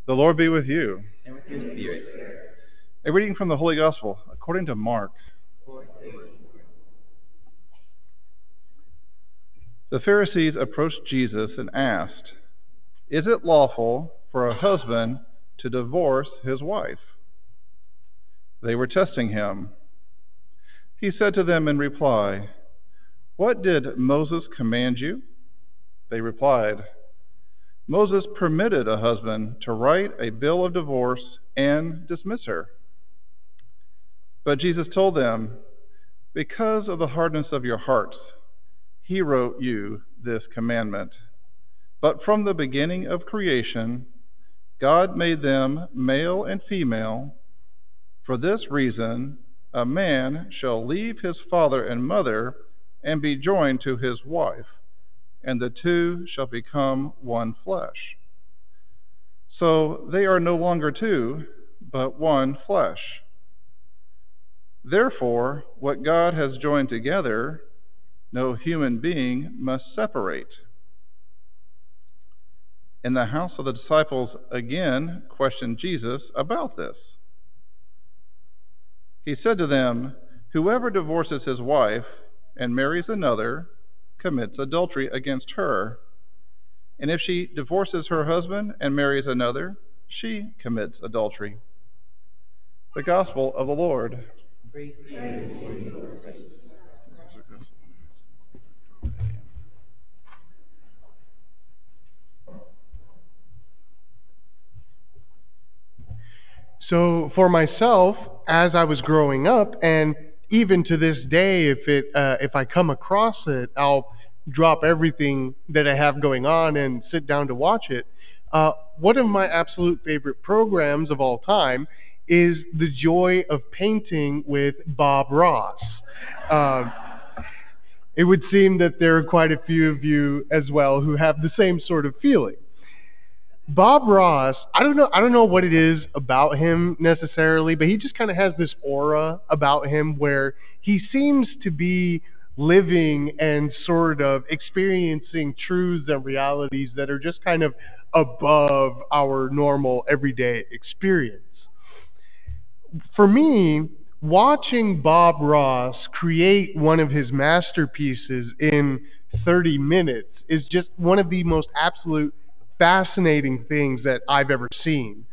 The Lord be with you. And with your spirit. A reading from the Holy Gospel according to Mark. The Pharisees approached Jesus and asked, "Is it lawful for a husband to divorce his wife?" They were testing him. He said to them in reply, "What did Moses command you?" They replied, "Moses permitted a husband to write a bill of divorce and dismiss her." But Jesus told them, "Because of the hardness of your hearts, he wrote you this commandment. But from the beginning of creation, God made them male and female. For this reason, a man shall leave his father and mother and be joined to his wife, and the two shall become one flesh. So they are no longer two, but one flesh. Therefore, what God has joined together, no human being must separate." In the house of the disciples again questioned Jesus about this. He said to them, "Whoever divorces his wife and marries another commits adultery against her. And if she divorces her husband and marries another, she commits adultery." The Gospel of the Lord. Praise to you, Lord Christ. So for myself, as I was growing up, and even to this day, if I come across it, I'll drop everything that I have going on and sit down to watch it. One of my absolute favorite programs of all time is The Joy of Painting with Bob Ross. It would seem that there are quite a few of you as well who have the same sort of feeling. Bob Ross, I don't know what it is about him necessarily, but he just kind of has this aura about him where he seems to be living and sort of experiencing truths and realities that are just kind of above our normal everyday experience. For me, watching Bob Ross create one of his masterpieces in 30 minutes is just one of the most absolute fascinating things that I've ever seen.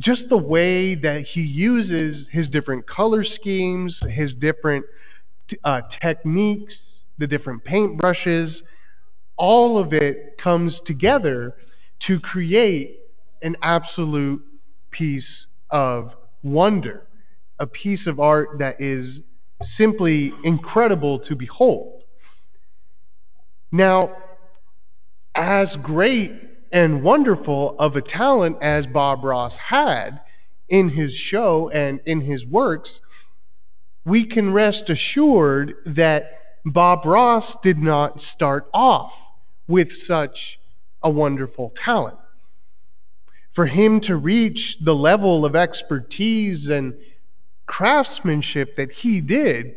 Just the way that he uses his different color schemes, his different techniques, the different paintbrushes, all of it comes together to create an absolute piece of wonder, a piece of art that is simply incredible to behold. Now, as great and wonderful of a talent as Bob Ross had in his show and in his works, we can rest assured that Bob Ross did not start off with such a wonderful talent. For him to reach the level of expertise and craftsmanship that he did,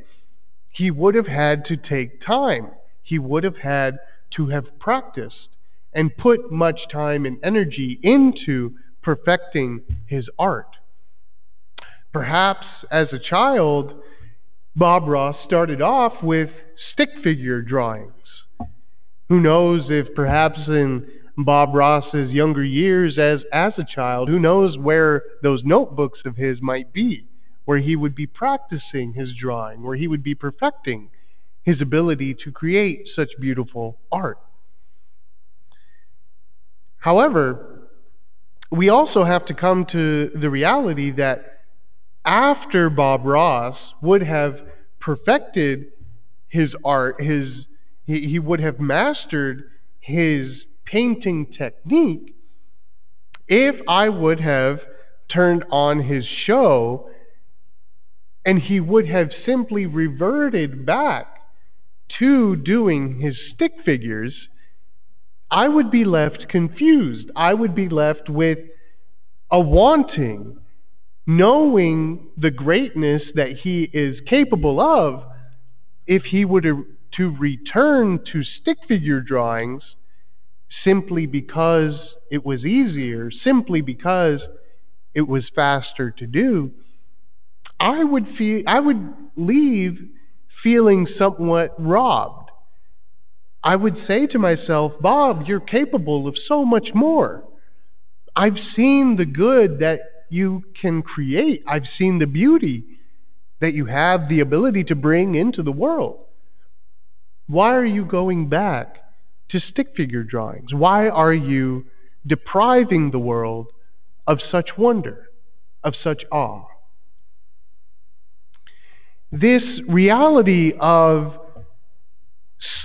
he would have had to take time. He would have had to have practiced and put much time and energy into perfecting his art. Perhaps as a child, Bob Ross started off with stick figure drawings. Who knows if perhaps in Bob Ross's younger years as a child, who knows where those notebooks of his might be, where he would be practicing his drawing, where he would be perfecting his ability to create such beautiful art. However, we also have to come to the reality that after Bob Ross would have perfected his art, he would have mastered his painting technique, if I would have turned on his show and he would have simply reverted back to doing his stick figures, I would be left confused. I would be left with a wanting, knowing the greatness that he is capable of. If he were to return to stick figure drawings simply because it was easier simply because it was faster to do, I would leave feeling somewhat robbed. I would say to myself, Bob, you're capable of so much more. I've seen the good that you can create. I've seen the beauty that you have the ability to bring into the world. Why are you going back to stick figure drawings? Why are you depriving the world of such wonder, of such awe? This reality of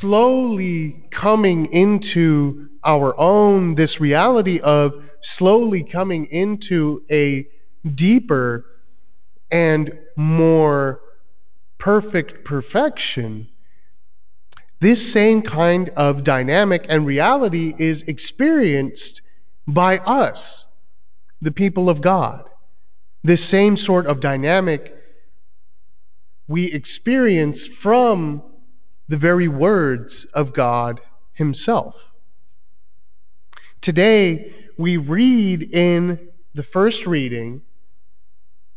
slowly coming into our own, this reality of slowly coming into a deeper and more perfect perfection, this same kind of dynamic and reality is experienced by us, the people of God. This same sort of dynamic we experience from the very words of God Himself. Today, we read in the first reading,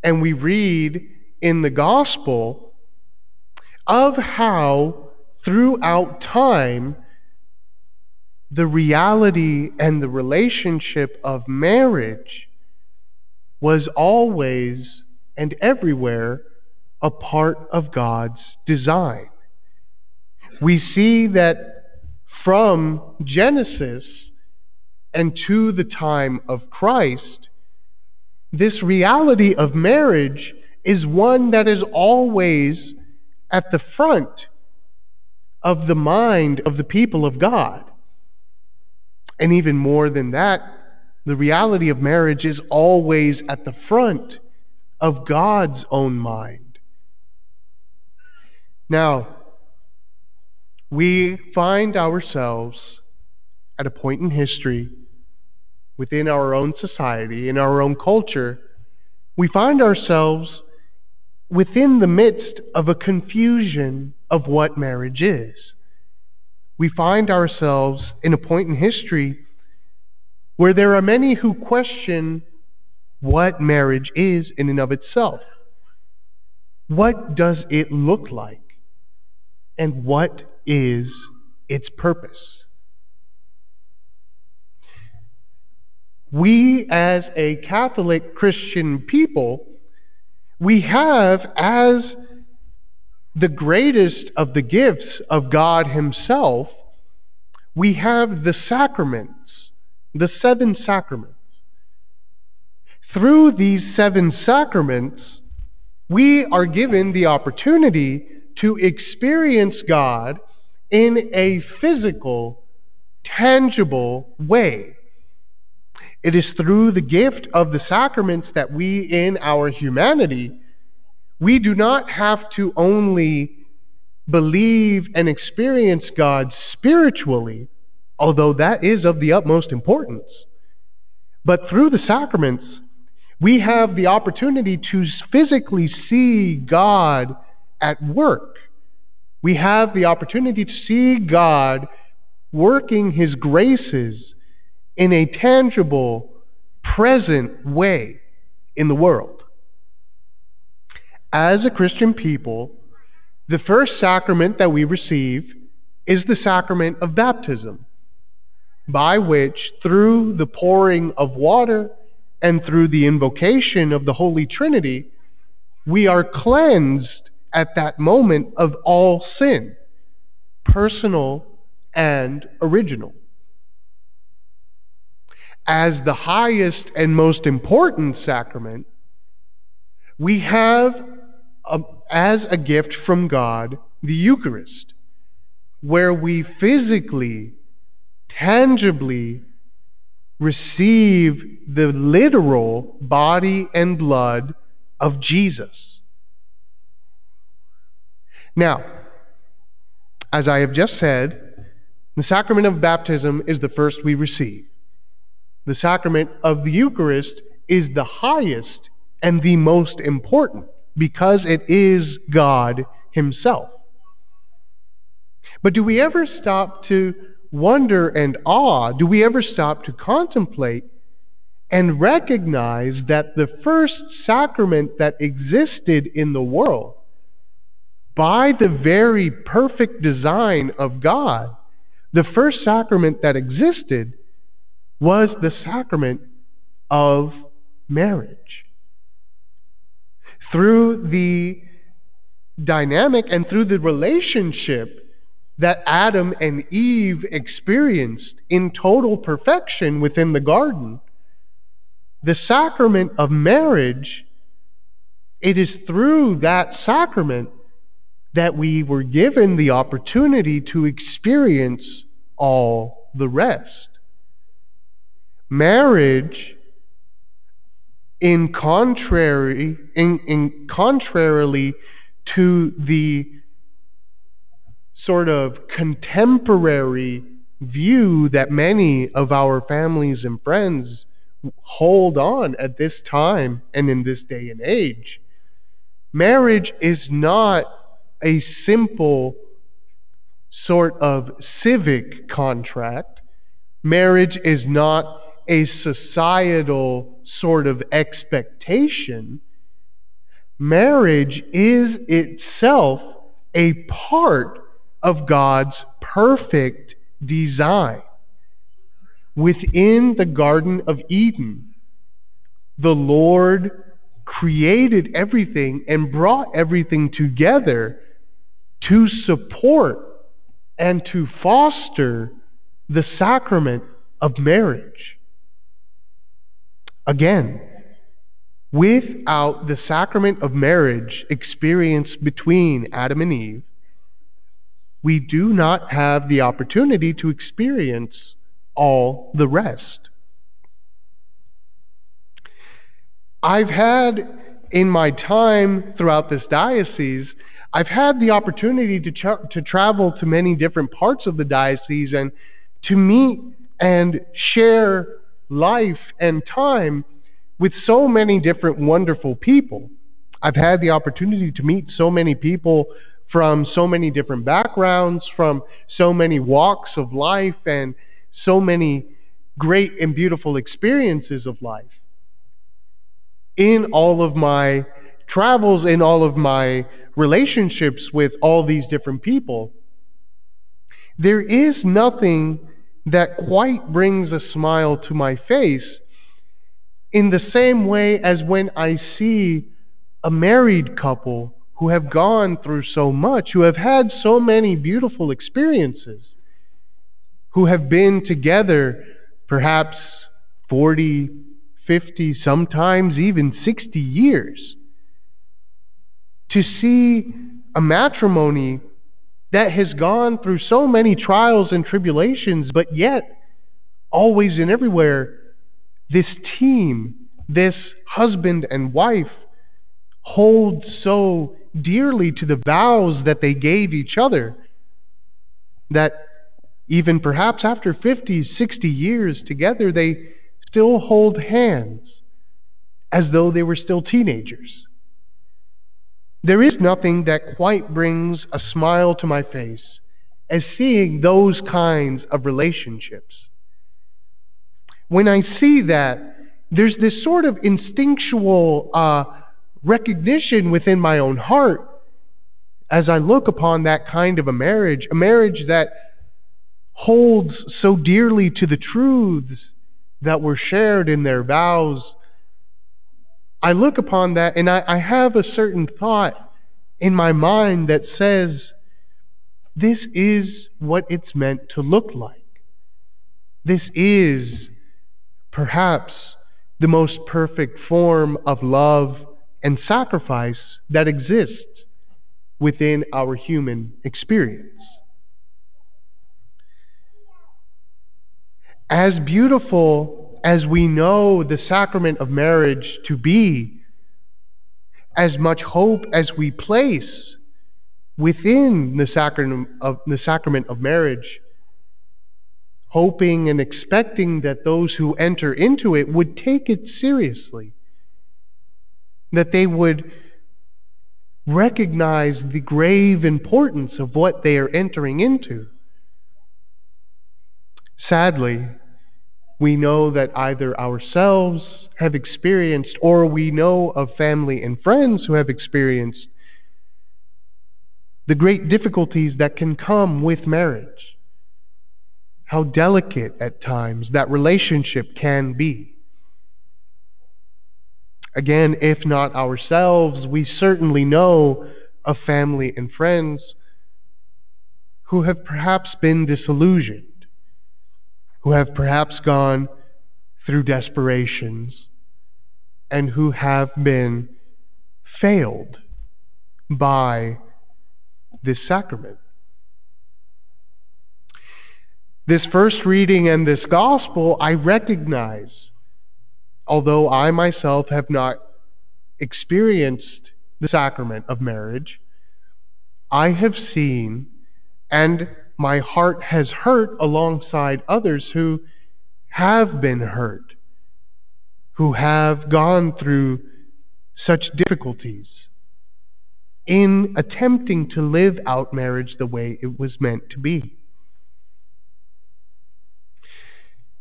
and we read in the Gospel of how throughout time the reality and the relationship of marriage was always and everywhere a part of God's design. We see that from Genesis and to the time of Christ, this reality of marriage is one that is always at the front of the mind of the people of God. And even more than that, the reality of marriage is always at the front of God's own mind. Now, we find ourselves at a point in history within our own society, in our own culture. We find ourselves within the midst of a confusion of what marriage is. We find ourselves in a point in history where there are many who question what marriage is in and of itself. What does it look like? And what is its purpose? We, as a Catholic Christian people, we have as the greatest of the gifts of God Himself, we have the sacraments, the 7 sacraments. Through these 7 sacraments, we are given the opportunity to experience God in a physical, tangible way. It is through the gift of the sacraments that we, in our humanity, we do not have to only believe and experience God spiritually, although that is of the utmost importance. But through the sacraments, we have the opportunity to physically see God at work. We have the opportunity to see God working His graces in a tangible, present way in the world. As a Christian people, the first sacrament that we receive is the Sacrament of Baptism, by which, through the pouring of water and through the invocation of the Holy Trinity, we are cleansed at that moment of all sin, personal and original. As the highest and most important sacrament, we have, as a gift from God, the Eucharist, where we physically, tangibly receive the literal body and blood of Jesus. Now, as I have just said, the Sacrament of Baptism is the first we receive. The Sacrament of the Eucharist is the highest and the most important because it is God Himself. But do we ever stop to wonder and awe do we ever stop to contemplate and recognize that the first sacrament that existed in the world, by the very perfect design of God, the first sacrament that existed was the sacrament of marriage. Through the dynamic and through the relationship that Adam and Eve experienced in total perfection within the garden, the sacrament of marriage, it is through that sacrament that we were given the opportunity to experience all the rest. Marriage, contrarily to the sort of contemporary view that many of our families and friends hold on at this time and in this day and age, marriage is not a simple sort of civic contract. Marriage is not a societal sort of expectation. Marriage is itself a part of God's perfect design. Within the Garden of Eden, the Lord created everything and brought everything together to support and to foster the sacrament of marriage. Again, without the sacrament of marriage experienced between Adam and Eve, we do not have the opportunity to experience all the rest. I've had, in my time throughout this diocese, I've had the opportunity to travel to many different parts of the diocese and to meet and share life and time with so many different wonderful people. I've had the opportunity to meet so many people from so many different backgrounds, from so many walks of life, and so many great and beautiful experiences of life. In all of my travels, in all of my relationships with all these different people, there is nothing that quite brings a smile to my face in the same way as when I see a married couple who have gone through so much, who have had so many beautiful experiences, who have been together perhaps 40, 50, sometimes even 60 years. To see a matrimony that has gone through so many trials and tribulations, but yet, always and everywhere, this team, this husband and wife, hold so dearly to the vows that they gave each other, that even perhaps after 50, 60 years together, they still hold hands as though they were still teenagers. There is nothing that quite brings a smile to my face as seeing those kinds of relationships. When I see that, there's this sort of instinctual recognition within my own heart as I look upon that kind of a marriage that holds so dearly to the truths that were shared in their vows. I look upon that and I have a certain thought in my mind that says, this is what it's meant to look like. This is perhaps the most perfect form of love and sacrifice that exists within our human experience. As beautiful as we know the sacrament of marriage to be, as much hope as we place within the sacrament of marriage, hoping and expecting that those who enter into it would take it seriously, that they would recognize the grave importance of what they are entering into. Sadly, we know that either ourselves have experienced or we know of family and friends who have experienced the great difficulties that can come with marriage. How delicate at times that relationship can be. Again, if not ourselves, we certainly know of family and friends who have perhaps been disillusioned, who have perhaps gone through desperations, and who have been failed by this sacrament. This first reading and this gospel, I recognize, although I myself have not experienced the sacrament of marriage, I have seen and my heart has hurt alongside others who have been hurt, who have gone through such difficulties in attempting to live out marriage the way it was meant to be.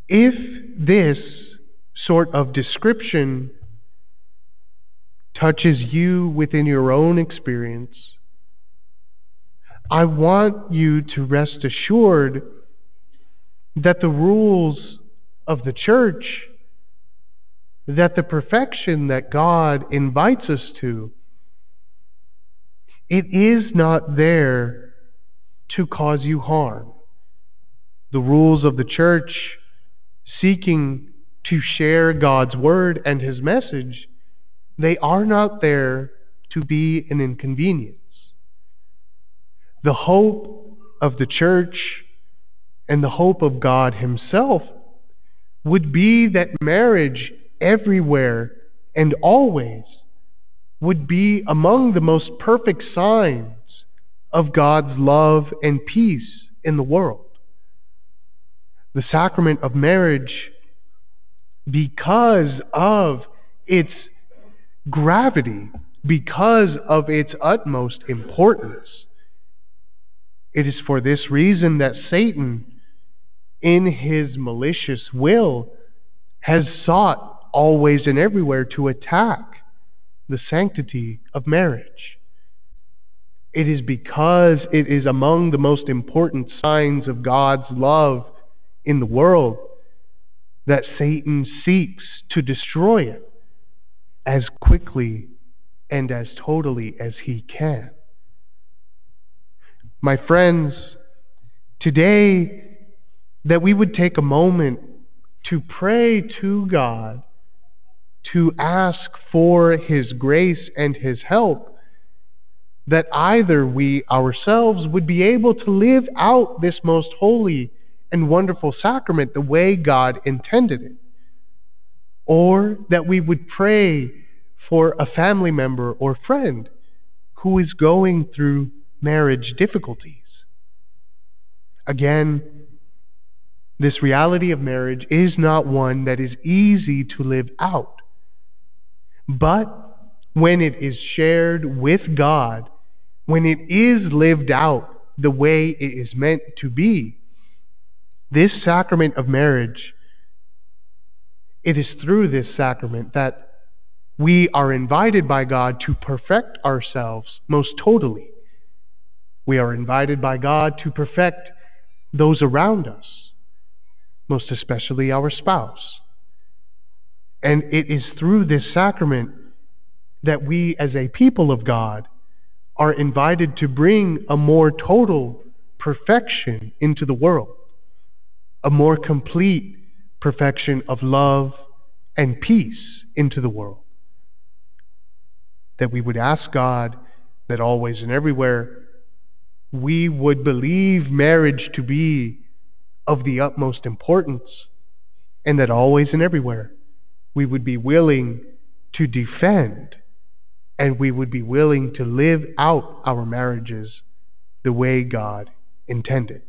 If this sort of description touches you within your own experience, I want you to rest assured that the rules of the church, that the perfection that God invites us to, it is not there to cause you harm. The rules of the church seeking to share God's word and his message, they are not there to be an inconvenience. The hope of the church and the hope of God himself would be that marriage everywhere and always would be among the most perfect signs of God's love and peace in the world. The sacrament of marriage, because of its gravity, because of its utmost importance, it is for this reason that Satan, in his malicious will, has sought always and everywhere to attack the sanctity of marriage. It is because it is among the most important signs of God's love in the world that Satan seeks to destroy it as quickly and as totally as he can. My friends, today, that we would take a moment to pray to God, to ask for his grace and his help, that either we ourselves would be able to live out this most holy and wonderful sacrament the way God intended it, or that we would pray for a family member or friend who is going through marriage difficulties. Again, this reality of marriage is not one that is easy to live out. But when it is shared with God, when it is lived out the way it is meant to be, this sacrament of marriage, it is through this sacrament that we are invited by God to perfect ourselves most totally. We are invited by God to perfect those around us, most especially our spouse. And it is through this sacrament that we, as a people of God, are invited to bring a more total perfection into the world, a more complete perfection of love and peace into the world. That we would ask God that always and everywhere we would believe marriage to be of the utmost importance, and that always and everywhere we would be willing to defend and we would be willing to live out our marriages the way God intended.